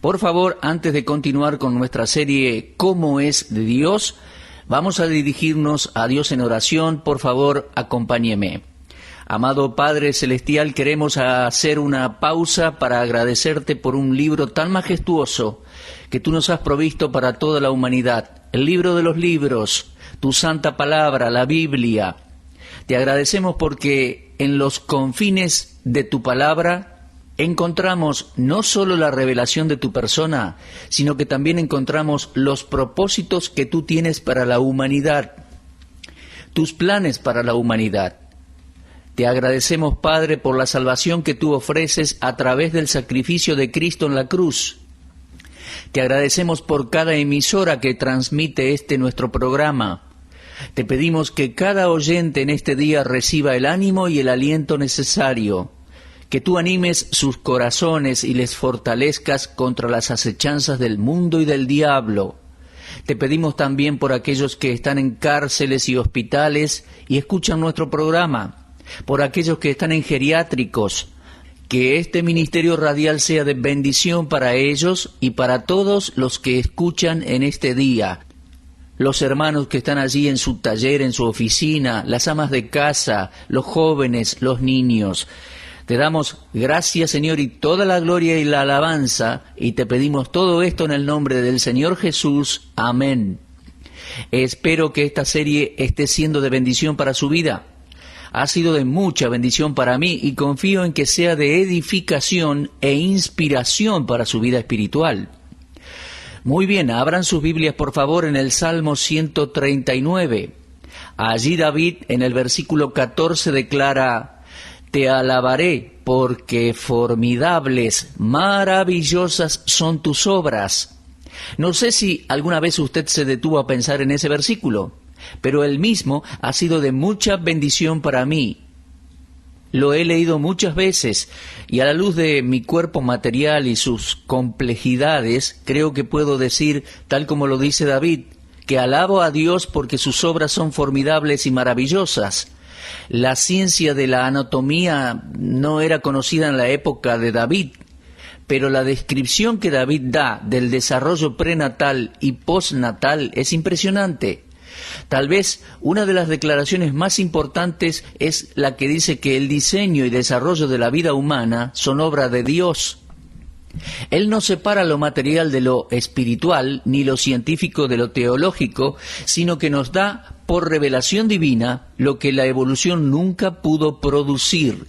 Por favor, antes de continuar con nuestra serie ¿Cómo es de Dios?, vamos a dirigirnos a Dios en oración. Por favor, acompáñeme. Amado Padre Celestial, queremos hacer una pausa para agradecerte por un libro tan majestuoso que tú nos has provisto para toda la humanidad, el libro de los libros, tu santa palabra, la Biblia. Te agradecemos porque en los confines de tu palabra encontramos no solo la revelación de tu persona, sino que también encontramos los propósitos que tú tienes para la humanidad, tus planes para la humanidad. Te agradecemos, Padre, por la salvación que tú ofreces a través del sacrificio de Cristo en la cruz. Te agradecemos por cada emisora que transmite nuestro programa. Te pedimos que cada oyente en este día reciba el ánimo y el aliento necesario, que tú animes sus corazones y les fortalezcas contra las acechanzas del mundo y del diablo. Te pedimos también por aquellos que están en cárceles y hospitales y escuchan nuestro programa, por aquellos que están en geriátricos, que este ministerio radial sea de bendición para ellos y para todos los que escuchan en este día. Los hermanos que están allí en su taller, en su oficina, las amas de casa, los jóvenes, los niños. Te damos gracias, Señor, y toda la gloria y la alabanza, y te pedimos todo esto en el nombre del Señor Jesús. Amén. Espero que esta serie esté siendo de bendición para su vida. Ha sido de mucha bendición para mí y confío en que sea de edificación e inspiración para su vida espiritual. Muy bien, abran sus Biblias por favor en el Salmo 139. Allí David en el versículo 14 declara: Te alabaré porque formidables, maravillosas son tus obras. No sé si alguna vez usted se detuvo a pensar en ese versículo, pero el mismo ha sido de mucha bendición para mí. Lo he leído muchas veces y a la luz de mi cuerpo material y sus complejidades, creo que puedo decir, tal como lo dice David, que alabo a Dios porque sus obras son formidables y maravillosas. La ciencia de la anatomía no era conocida en la época de David, pero la descripción que David da del desarrollo prenatal y postnatal es impresionante. Tal vez una de las declaraciones más importantes es la que dice que el diseño y desarrollo de la vida humana son obra de Dios. Él no separa lo material de lo espiritual, ni lo científico de lo teológico, sino que nos da por revelación divina lo que la evolución nunca pudo producir.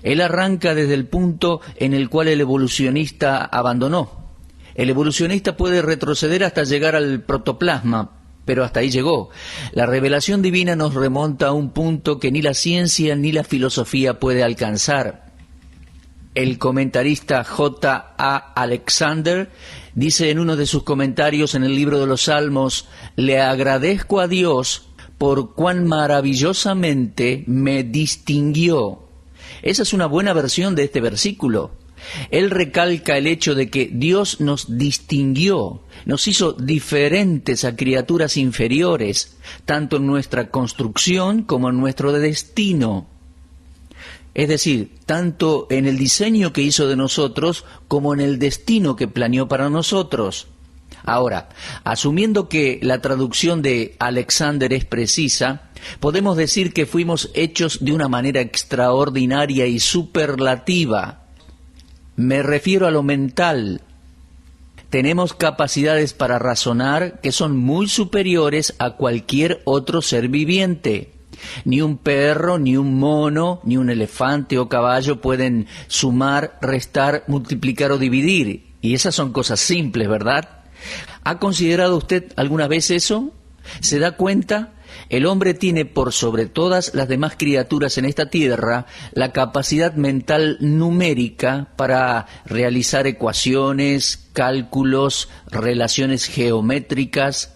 Él arranca desde el punto en el cual el evolucionista abandonó. El evolucionista puede retroceder hasta llegar al protoplasma, pero hasta ahí llegó. La revelación divina nos remonta a un punto que ni la ciencia ni la filosofía puede alcanzar. El comentarista J.A. Alexander dice en uno de sus comentarios en el libro de los Salmos: le agradezco a Dios por cuán maravillosamente me distinguió. Esa es una buena versión de este versículo. Él recalca el hecho de que Dios nos distinguió, nos hizo diferentes a criaturas inferiores, tanto en nuestra construcción como en nuestro destino. Es decir, tanto en el diseño que hizo de nosotros como en el destino que planeó para nosotros. Ahora, asumiendo que la traducción de Alexander es precisa, podemos decir que fuimos hechos de una manera extraordinaria y superlativa. Me refiero a lo mental. Tenemos capacidades para razonar que son muy superiores a cualquier otro ser viviente. Ni un perro, ni un mono, ni un elefante o caballo pueden sumar, restar, multiplicar o dividir. Y esas son cosas simples, ¿verdad? ¿Ha considerado usted alguna vez eso? ¿Se da cuenta? El hombre tiene por sobre todas las demás criaturas en esta tierra la capacidad mental numérica para realizar ecuaciones, cálculos, relaciones geométricas.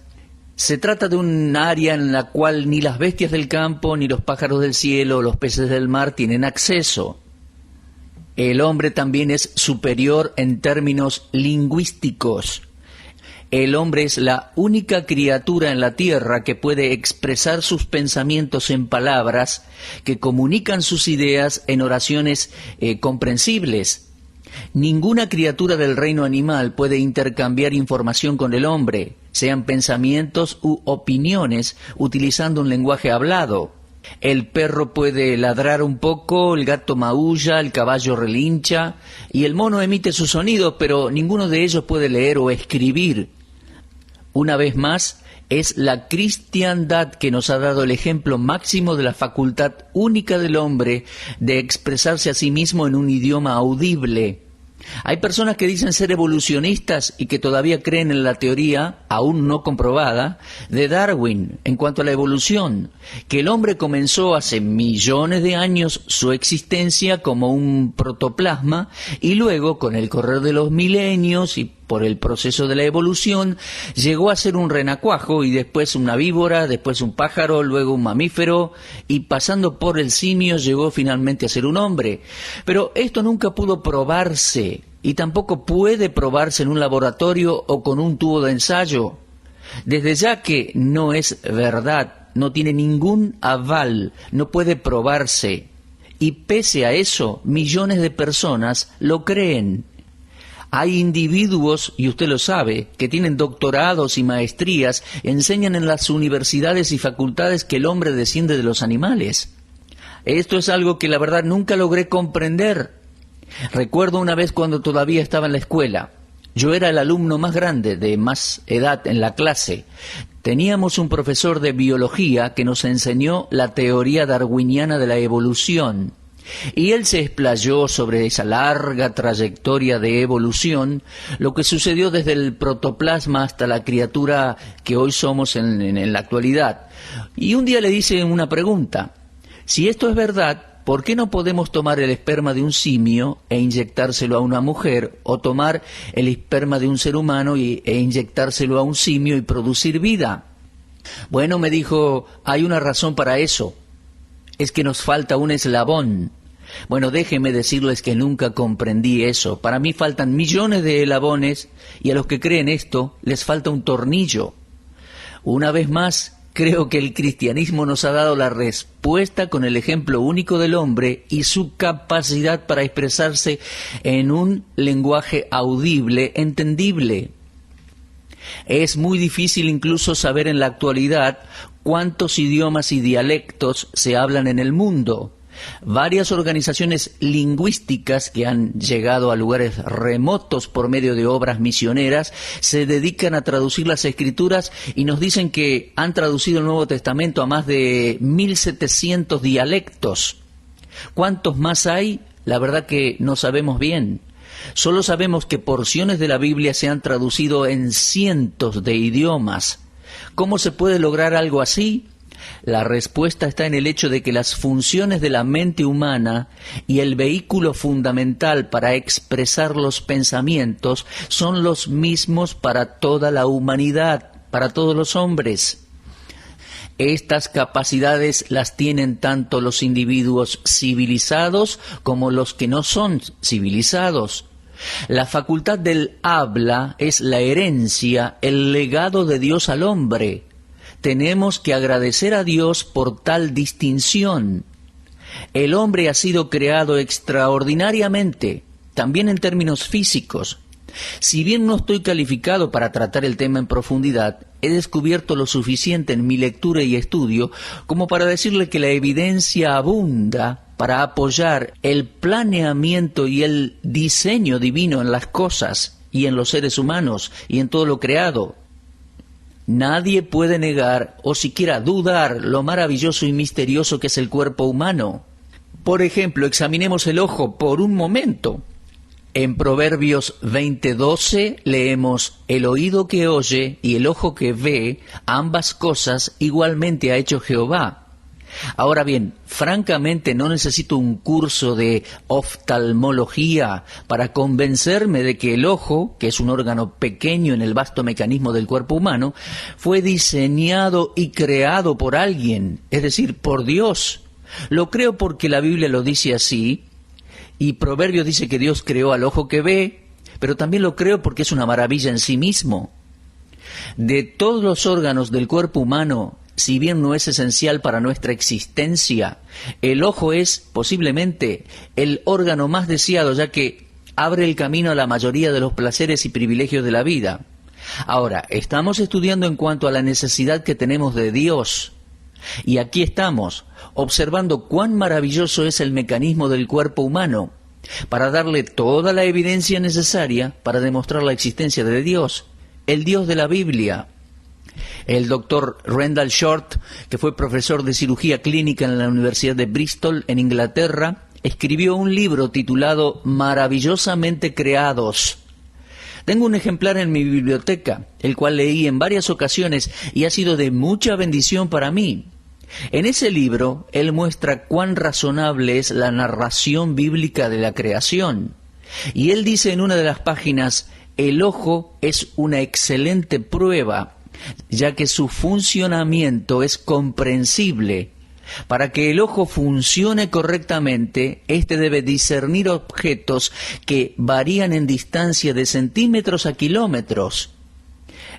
Se trata de un área en la cual ni las bestias del campo, ni los pájaros del cielo, o los peces del mar tienen acceso. El hombre también es superior en términos lingüísticos. El hombre es la única criatura en la tierra que puede expresar sus pensamientos en palabras que comunican sus ideas en oraciones comprensibles. Ninguna criatura del reino animal puede intercambiar información con el hombre, sean pensamientos u opiniones, utilizando un lenguaje hablado. El perro puede ladrar un poco, el gato maulla, el caballo relincha y el mono emite sus sonidos, pero ninguno de ellos puede leer o escribir. Una vez más, es la cristiandad que nos ha dado el ejemplo máximo de la facultad única del hombre de expresarse a sí mismo en un idioma audible. Hay personas que dicen ser evolucionistas y que todavía creen en la teoría, aún no comprobada, de Darwin en cuanto a la evolución, que el hombre comenzó hace millones de años su existencia como un protoplasma y luego, con el correr de los milenios y por el proceso de la evolución, llegó a ser un renacuajo y después una víbora, después un pájaro, luego un mamífero y pasando por el simio llegó finalmente a ser un hombre. Pero esto nunca pudo probarse y tampoco puede probarse en un laboratorio o con un tubo de ensayo. Desde ya que no es verdad, no tiene ningún aval, no puede probarse. Y pese a eso, millones de personas lo creen. Hay individuos, y usted lo sabe, que tienen doctorados y maestrías, enseñan en las universidades y facultades que el hombre desciende de los animales. Esto es algo que la verdad nunca logré comprender. Recuerdo una vez cuando todavía estaba en la escuela. Yo era el alumno más grande, de más edad en la clase. Teníamos un profesor de biología que nos enseñó la teoría darwiniana de la evolución. Y él se explayó sobre esa larga trayectoria de evolución, lo que sucedió desde el protoplasma hasta la criatura que hoy somos en la actualidad. Y un día le hice una pregunta: si esto es verdad, ¿por qué no podemos tomar el esperma de un simio e inyectárselo a una mujer, o tomar el esperma de un ser humano e inyectárselo a un simio y producir vida? Bueno, me dijo, hay una razón para eso. Es que nos falta un eslabón. Bueno, déjenme decirles que nunca comprendí eso. Para mí faltan millones de eslabones y a los que creen esto les falta un tornillo. Una vez más, creo que el cristianismo nos ha dado la respuesta con el ejemplo único del hombre y su capacidad para expresarse en un lenguaje audible, entendible. Es muy difícil incluso saber en la actualidad cuántos idiomas y dialectos se hablan en el mundo. Varias organizaciones lingüísticas que han llegado a lugares remotos por medio de obras misioneras se dedican a traducir las escrituras y nos dicen que han traducido el Nuevo Testamento a más de 1.700 dialectos. ¿Cuántos más hay? La verdad que no sabemos bien. Solo sabemos que porciones de la Biblia se han traducido en cientos de idiomas. ¿Cómo se puede lograr algo así? La respuesta está en el hecho de que las funciones de la mente humana y el vehículo fundamental para expresar los pensamientos son los mismos para toda la humanidad, para todos los hombres. Estas capacidades las tienen tanto los individuos civilizados como los que no son civilizados. La facultad del habla es la herencia, el legado de Dios al hombre. Tenemos que agradecer a Dios por tal distinción. El hombre ha sido creado extraordinariamente, también en términos físicos. Si bien no estoy calificado para tratar el tema en profundidad, he descubierto lo suficiente en mi lectura y estudio como para decirle que la evidencia abunda para apoyar el planeamiento y el diseño divino en las cosas y en los seres humanos y en todo lo creado. Nadie puede negar o siquiera dudar lo maravilloso y misterioso que es el cuerpo humano. Por ejemplo, examinemos el ojo por un momento. En Proverbios 20:12 leemos: el oído que oye y el ojo que ve, ambas cosas igualmente ha hecho Jehová. Ahora bien, francamente no necesito un curso de oftalmología para convencerme de que el ojo, que es un órgano pequeño en el vasto mecanismo del cuerpo humano, fue diseñado y creado por alguien, es decir, por Dios. Lo creo porque la Biblia lo dice así, y Proverbios dice que Dios creó al ojo que ve, pero también lo creo porque es una maravilla en sí mismo. De todos los órganos del cuerpo humano, si bien no es esencial para nuestra existencia, el ojo es posiblemente el órgano más deseado, ya que abre el camino a la mayoría de los placeres y privilegios de la vida. Ahora, estamos estudiando en cuanto a la necesidad que tenemos de Dios. Y aquí estamos, observando cuán maravilloso es el mecanismo del cuerpo humano, para darle toda la evidencia necesaria para demostrar la existencia de Dios, el Dios de la Biblia. El doctor Rendell Short, que fue profesor de cirugía clínica en la Universidad de Bristol, en Inglaterra, escribió un libro titulado Maravillosamente Creados. Tengo un ejemplar en mi biblioteca, el cual leí en varias ocasiones y ha sido de mucha bendición para mí. En ese libro, él muestra cuán razonable es la narración bíblica de la creación. Y él dice en una de las páginas, el ojo es una excelente prueba, ya que su funcionamiento es comprensible. Para que el ojo funcione correctamente, éste debe discernir objetos que varían en distancia de centímetros a kilómetros.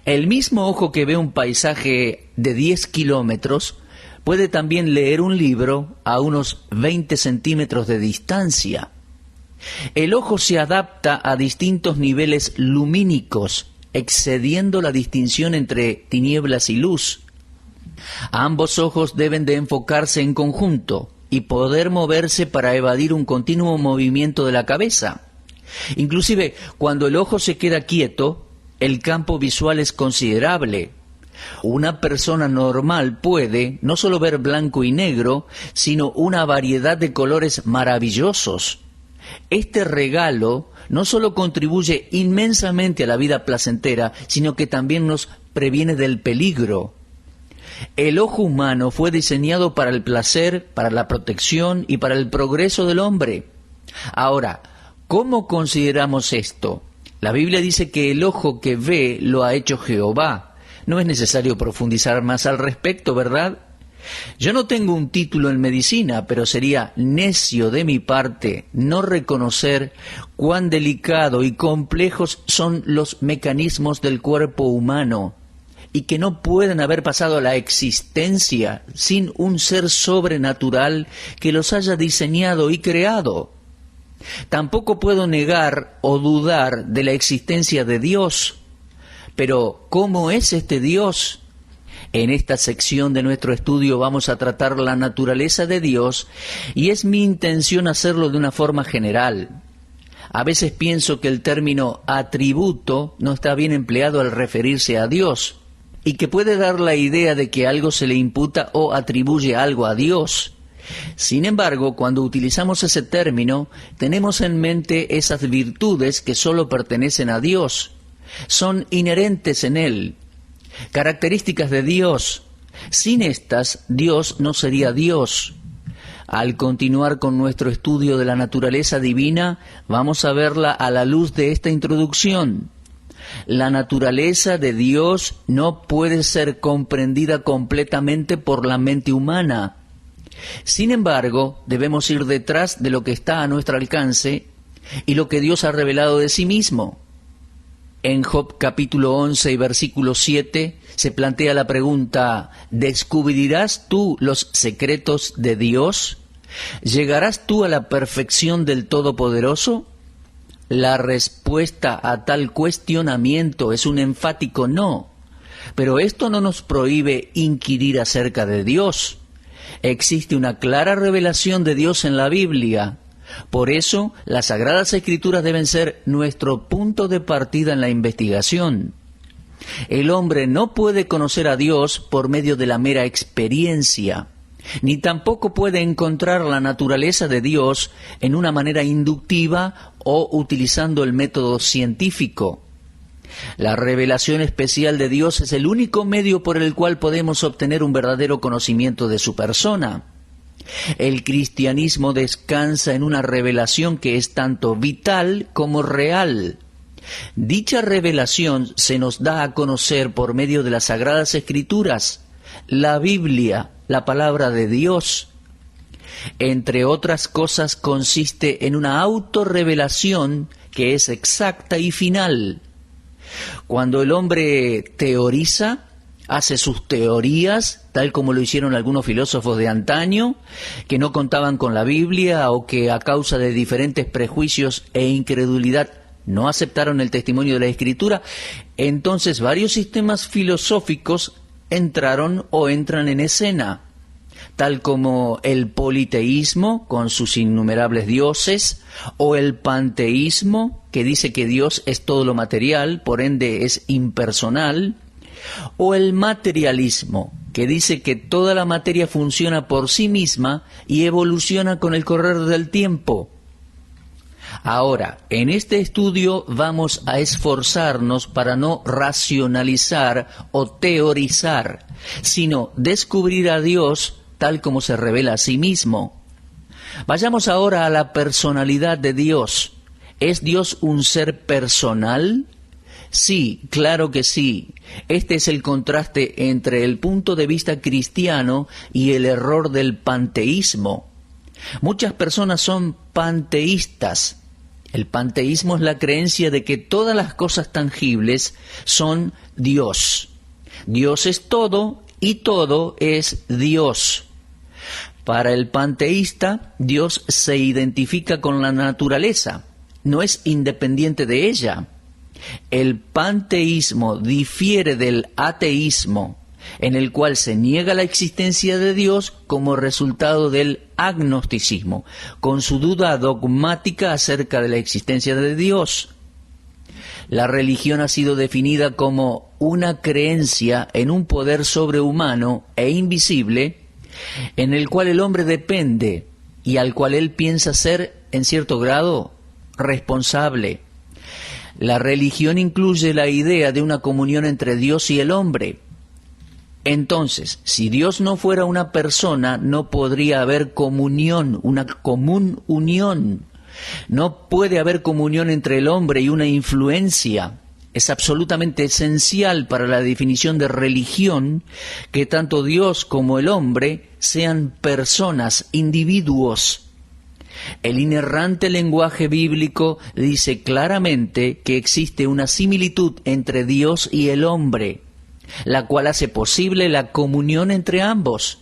El mismo ojo que ve un paisaje de 10 kilómetros puede también leer un libro a unos 20 centímetros de distancia. El ojo se adapta a distintos niveles lumínicos, excediendo la distinción entre tinieblas y luz. Ambos ojos deben de enfocarse en conjunto y poder moverse para evadir un continuo movimiento de la cabeza. Inclusive, cuando el ojo se queda quieto, el campo visual es considerable. Una persona normal puede no solo ver blanco y negro, sino una variedad de colores maravillosos. Este regalo no solo contribuye inmensamente a la vida placentera, sino que también nos previene del peligro. El ojo humano fue diseñado para el placer, para la protección y para el progreso del hombre. Ahora, ¿cómo consideramos esto? La Biblia dice que el ojo que ve lo ha hecho Jehová. No es necesario profundizar más al respecto, ¿verdad? Yo no tengo un título en medicina, pero sería necio de mi parte no reconocer cuán delicado y complejos son los mecanismos del cuerpo humano y que no pueden haber pasado a la existencia sin un ser sobrenatural que los haya diseñado y creado. Tampoco puedo negar o dudar de la existencia de Dios. Pero, ¿cómo es este Dios? En esta sección de nuestro estudio vamos a tratar la naturaleza de Dios y es mi intención hacerlo de una forma general. A veces pienso que el término atributo no está bien empleado al referirse a Dios y que puede dar la idea de que algo se le imputa o atribuye algo a Dios. Sin embargo, cuando utilizamos ese término, tenemos en mente esas virtudes que solo pertenecen a Dios. Son inherentes en Él, características de Dios. Sin estas, Dios no sería Dios. Al continuar con nuestro estudio de la naturaleza divina, vamos a verla a la luz de esta introducción. La naturaleza de Dios no puede ser comprendida completamente por la mente humana. Sin embargo, debemos ir detrás de lo que está a nuestro alcance y lo que Dios ha revelado de sí mismo. En Job capítulo 11 y versículo 7 se plantea la pregunta, ¿descubrirás tú los secretos de Dios? ¿Llegarás tú a la perfección del Todopoderoso? La respuesta a tal cuestionamiento es un enfático no, pero esto no nos prohíbe inquirir acerca de Dios. Existe una clara revelación de Dios en la Biblia. Por eso, las Sagradas Escrituras deben ser nuestro punto de partida en la investigación. El hombre no puede conocer a Dios por medio de la mera experiencia, ni tampoco puede encontrar la naturaleza de Dios en una manera inductiva o utilizando el método científico. La revelación especial de Dios es el único medio por el cual podemos obtener un verdadero conocimiento de su persona. El cristianismo descansa en una revelación que es tanto vital como real. Dicha revelación se nos da a conocer por medio de las Sagradas Escrituras, la Biblia, la palabra de Dios. Entre otras cosas, consiste en una autorrevelación que es exacta y final. Cuando el hombre teoriza, hace sus teorías, tal como lo hicieron algunos filósofos de antaño, que no contaban con la Biblia o que a causa de diferentes prejuicios e incredulidad no aceptaron el testimonio de la Escritura. Entonces varios sistemas filosóficos entraron o entran en escena, tal como el politeísmo con sus innumerables dioses, o el panteísmo, que dice que Dios es todo lo material, por ende es impersonal, o el materialismo, que dice que toda la materia funciona por sí misma y evoluciona con el correr del tiempo. Ahora, en este estudio vamos a esforzarnos para no racionalizar o teorizar, sino descubrir a Dios tal como se revela a sí mismo. Vayamos ahora a la personalidad de Dios. ¿Es Dios un ser personal? Sí, claro que sí. Este es el contraste entre el punto de vista cristiano y el error del panteísmo. Muchas personas son panteístas. El panteísmo es la creencia de que todas las cosas tangibles son Dios. Dios es todo y todo es Dios. Para el panteísta, Dios se identifica con la naturaleza, no es independiente de ella. El panteísmo difiere del ateísmo, en el cual se niega la existencia de Dios como resultado del agnosticismo, con su duda dogmática acerca de la existencia de Dios. La religión ha sido definida como una creencia en un poder sobrehumano e invisible, en el cual el hombre depende y al cual él piensa ser, en cierto grado, responsable. La religión incluye la idea de una comunión entre Dios y el hombre. Entonces, si Dios no fuera una persona, no podría haber comunión, una común unión. No puede haber comunión entre el hombre y una influencia. Es absolutamente esencial para la definición de religión que tanto Dios como el hombre sean personas, individuos. El inerrante lenguaje bíblico dice claramente que existe una similitud entre Dios y el hombre, la cual hace posible la comunión entre ambos.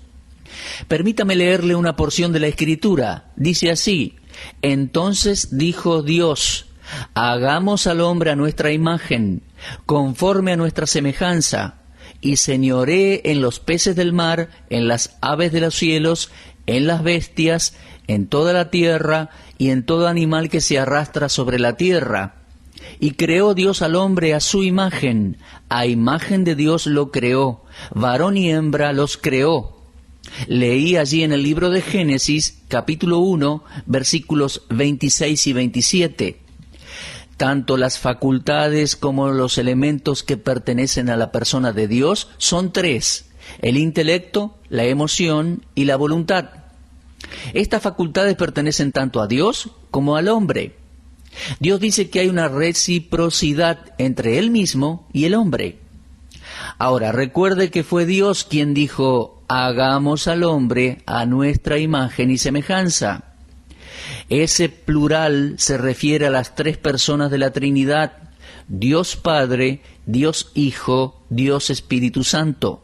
Permítame leerle una porción de la Escritura. Dice así: entonces dijo Dios, hagamos al hombre a nuestra imagen, conforme a nuestra semejanza, y señoree en los peces del mar, en las aves de los cielos, en las bestias, en toda la tierra, y en todo animal que se arrastra sobre la tierra. Y creó Dios al hombre a su imagen, a imagen de Dios lo creó, varón y hembra los creó. Leí allí en el libro de Génesis, capítulo 1, versículos 26 y 27. Tanto las facultades como los elementos que pertenecen a la persona de Dios son tres: el intelecto, la emoción y la voluntad. Estas facultades pertenecen tanto a Dios como al hombre. Dios dice que hay una reciprocidad entre Él mismo y el hombre. Ahora, recuerde que fue Dios quien dijo: hagamos al hombre a nuestra imagen y semejanza. Ese plural se refiere a las tres personas de la Trinidad: Dios Padre, Dios Hijo, Dios Espíritu Santo.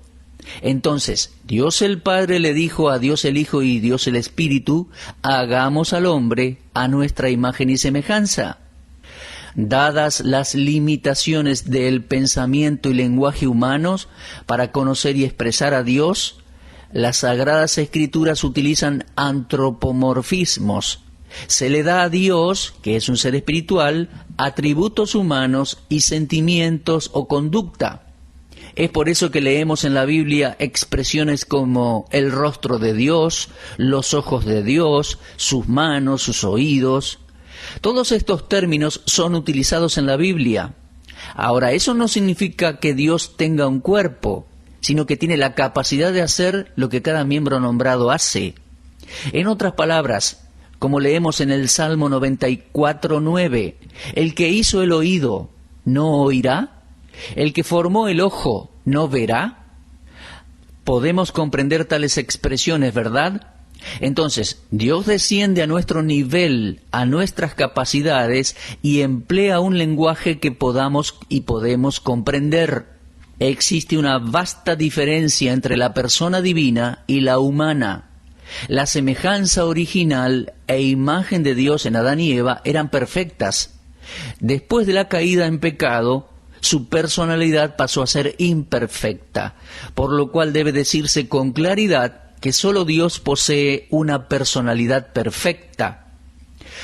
Entonces, Dios el Padre le dijo a Dios el Hijo y Dios el Espíritu: hagamos al hombre a nuestra imagen y semejanza. Dadas las limitaciones del pensamiento y lenguaje humanos para conocer y expresar a Dios, las Sagradas Escrituras utilizan antropomorfismos. Se le da a Dios, que es un ser espiritual, atributos humanos y sentimientos o conducta. Es por eso que leemos en la Biblia expresiones como el rostro de Dios, los ojos de Dios, sus manos, sus oídos. Todos estos términos son utilizados en la Biblia. Ahora, eso no significa que Dios tenga un cuerpo, sino que tiene la capacidad de hacer lo que cada miembro nombrado hace. En otras palabras, como leemos en el Salmo 94:9, el que hizo el oído, ¿no oirá? ¿El que formó el ojo no verá? Podemos comprender tales expresiones, ¿verdad? Entonces, Dios desciende a nuestro nivel, a nuestras capacidades, y emplea un lenguaje que podamos y podemos comprender. existe una vasta diferencia entre la persona divina y la humana. La semejanza original e imagen de Dios en Adán y Eva eran perfectas. Después de la caída en pecado, su personalidad pasó a ser imperfecta, por lo cual debe decirse con claridad que solo Dios posee una personalidad perfecta.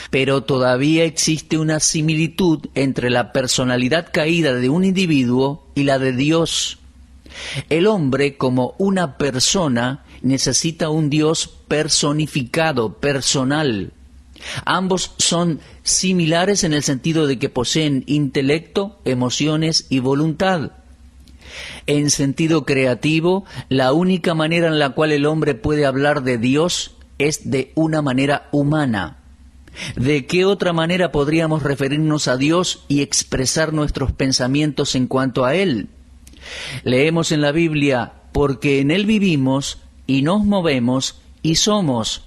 Pero todavía existe una similitud entre la personalidad caída de un individuo y la de Dios. El hombre, como una persona, necesita un Dios personificado, personal. Ambos son similares en el sentido de que poseen intelecto, emociones y voluntad. En sentido creativo, la única manera en la cual el hombre puede hablar de Dios es de una manera humana. ¿De qué otra manera podríamos referirnos a Dios y expresar nuestros pensamientos en cuanto a Él? Leemos en la Biblia, porque en Él vivimos y nos movemos y somos.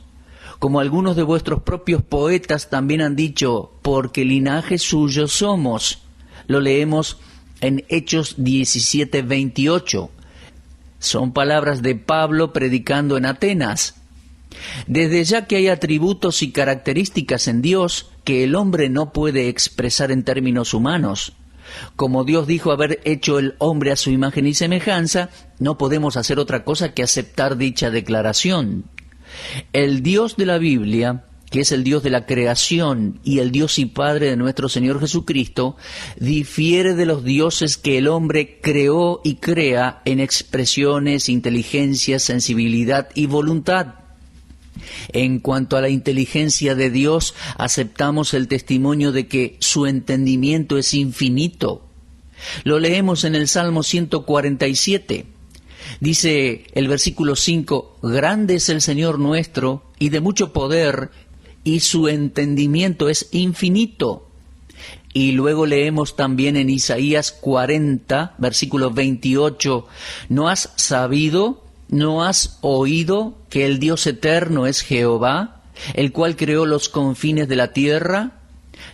Como algunos de vuestros propios poetas también han dicho, porque linaje suyo somos. Lo leemos en Hechos 17:28. Son palabras de Pablo predicando en Atenas. Desde ya que hay atributos y características en Dios que el hombre no puede expresar en términos humanos. Como Dios dijo haber hecho el hombre a su imagen y semejanza, no podemos hacer otra cosa que aceptar dicha declaración. El Dios de la Biblia, que es el Dios de la creación y el Dios y Padre de nuestro Señor Jesucristo, difiere de los dioses que el hombre creó y crea en expresiones, inteligencia, sensibilidad y voluntad. En cuanto a la inteligencia de Dios, aceptamos el testimonio de que su entendimiento es infinito. Lo leemos en el Salmo 147. Dice el versículo 5, grande es el Señor nuestro y de mucho poder, y su entendimiento es infinito. Y luego leemos también en Isaías 40, versículo 28, ¿no has sabido, no has oído que el Dios eterno es Jehová, el cual creó los confines de la tierra?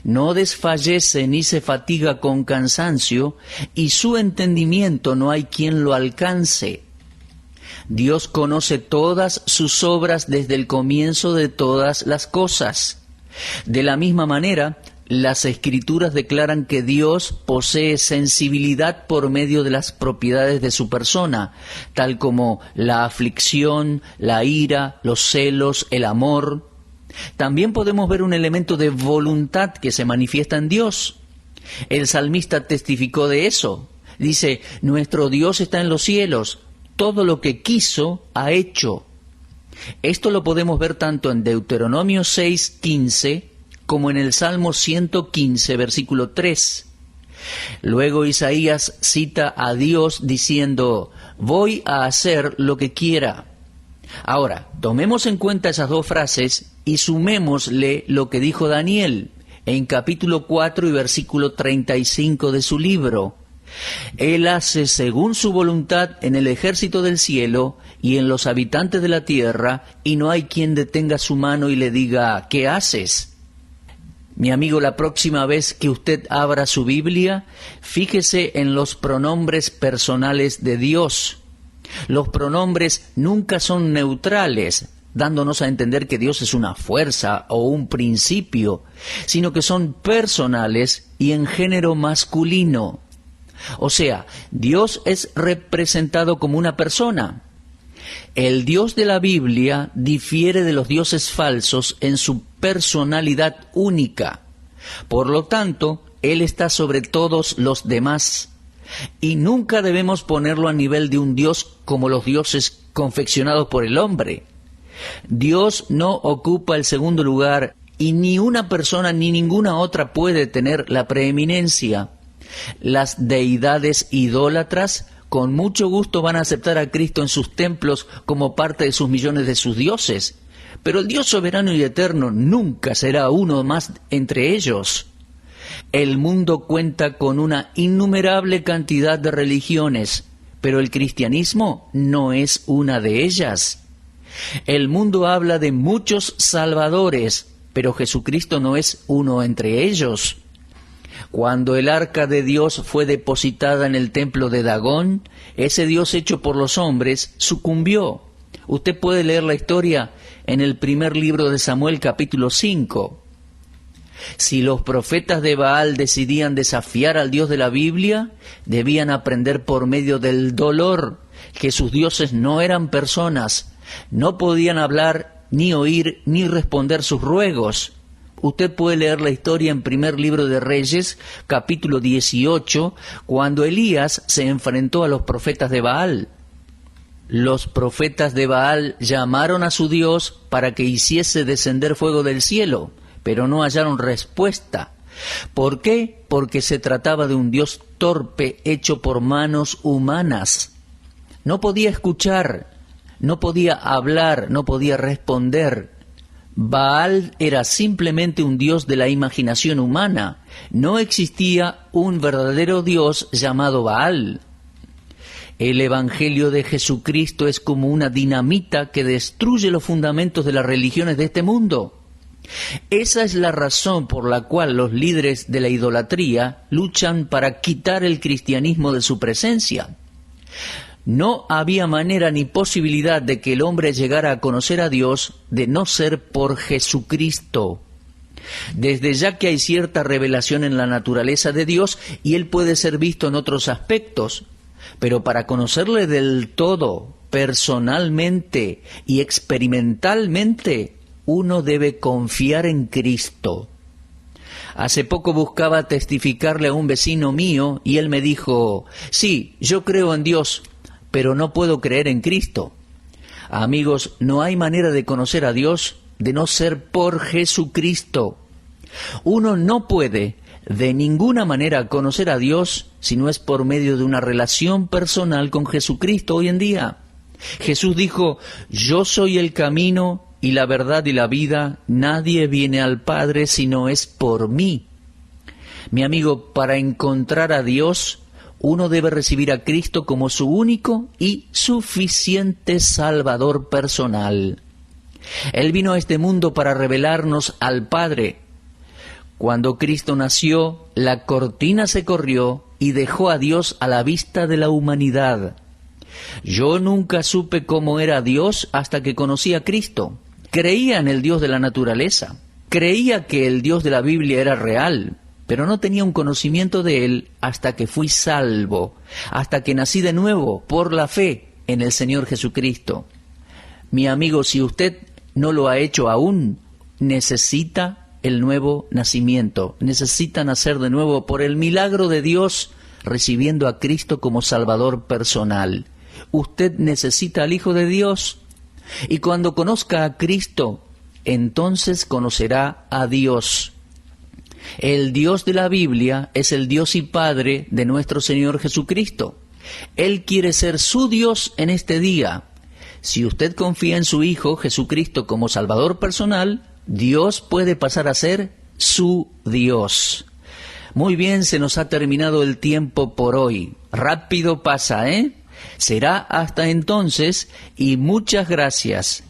No desfallece ni se fatiga con cansancio, y su entendimiento no hay quien lo alcance. Dios conoce todas sus obras desde el comienzo de todas las cosas. De la misma manera, las Escrituras declaran que Dios posee sensibilidad por medio de las propiedades de su persona, tal como la aflicción, la ira, los celos, el amor. También podemos ver un elemento de voluntad que se manifiesta en Dios. El salmista testificó de eso. Dice, nuestro Dios está en los cielos, todo lo que quiso ha hecho. Esto lo podemos ver tanto en Deuteronomio 6:15 como en el Salmo 115, versículo 3. Luego Isaías cita a Dios diciendo, voy a hacer lo que quiera. Ahora, tomemos en cuenta esas dos frases y sumémosle lo que dijo Daniel en capítulo 4 y versículo 35 de su libro. Él hace según su voluntad en el ejército del cielo y en los habitantes de la tierra, y no hay quien detenga su mano y le diga, ¿qué haces? Mi amigo, la próxima vez que usted abra su Biblia, fíjese en los pronombres personales de Dios. Los pronombres nunca son neutrales, dándonos a entender que Dios es una fuerza o un principio, sino que son personales y en género masculino. O sea, Dios es representado como una persona. El Dios de la Biblia difiere de los dioses falsos en su personalidad única. Por lo tanto, Él está sobre todos los demás. Y nunca debemos ponerlo a nivel de un Dios como los dioses confeccionados por el hombre. Dios no ocupa el segundo lugar y ni una persona ni ninguna otra puede tener la preeminencia. Las deidades idólatras con mucho gusto van a aceptar a Cristo en sus templos como parte de sus millones de sus dioses, pero el Dios soberano y eterno nunca será uno más entre ellos. El mundo cuenta con una innumerable cantidad de religiones, pero el cristianismo no es una de ellas. El mundo habla de muchos salvadores, pero Jesucristo no es uno entre ellos. Cuando el arca de Dios fue depositada en el templo de Dagón, ese Dios hecho por los hombres sucumbió. Usted puede leer la historia en el primer libro de Samuel, capítulo 5. Si los profetas de Baal decidían desafiar al Dios de la Biblia, debían aprender por medio del dolor que sus dioses no eran personas, no podían hablar, ni oír, ni responder sus ruegos. Usted puede leer la historia en primer libro de Reyes, capítulo 18, cuando Elías se enfrentó a los profetas de Baal. Los profetas de Baal llamaron a su Dios para que hiciese descender fuego del cielo, pero no hallaron respuesta. ¿Por qué? Porque se trataba de un Dios torpe hecho por manos humanas. No podía escuchar, no podía hablar, no podía responder. Baal era simplemente un dios de la imaginación humana. No existía un verdadero Dios llamado Baal. El Evangelio de Jesucristo es como una dinamita que destruye los fundamentos de las religiones de este mundo. Esa es la razón por la cual los líderes de la idolatría luchan para quitar el cristianismo de su presencia. No había manera ni posibilidad de que el hombre llegara a conocer a Dios de no ser por Jesucristo. Desde ya que hay cierta revelación en la naturaleza de Dios y Él puede ser visto en otros aspectos, pero para conocerle del todo, personalmente y experimentalmente, uno debe confiar en Cristo. Hace poco buscaba testificarle a un vecino mío y él me dijo, sí, yo creo en Dios, pero no puedo creer en Cristo. Amigos, no hay manera de conocer a Dios de no ser por Jesucristo. Uno no puede de ninguna manera conocer a Dios si no es por medio de una relación personal con Jesucristo hoy en día. Jesús dijo, yo soy el camino y la verdad y la vida, nadie viene al Padre si no es por mí. Mi amigo, para encontrar a Dios, uno debe recibir a Cristo como su único y suficiente Salvador personal. Él vino a este mundo para revelarnos al Padre. Cuando Cristo nació, la cortina se corrió y dejó a Dios a la vista de la humanidad. Yo nunca supe cómo era Dios hasta que conocí a Cristo. Creía en el Dios de la naturaleza. Creía que el Dios de la Biblia era real, pero no tenía un conocimiento de Él hasta que fui salvo, hasta que nací de nuevo por la fe en el Señor Jesucristo. Mi amigo, si usted no lo ha hecho aún, necesita el nuevo nacimiento, necesita nacer de nuevo por el milagro de Dios, recibiendo a Cristo como Salvador personal. Usted necesita al Hijo de Dios, y cuando conozca a Cristo, entonces conocerá a Dios. El Dios de la Biblia es el Dios y Padre de nuestro Señor Jesucristo. Él quiere ser su Dios en este día. Si usted confía en su Hijo Jesucristo como Salvador personal, Dios puede pasar a ser su Dios. Muy bien, se nos ha terminado el tiempo por hoy. Rápido pasa, ¿eh? Será hasta entonces y muchas gracias.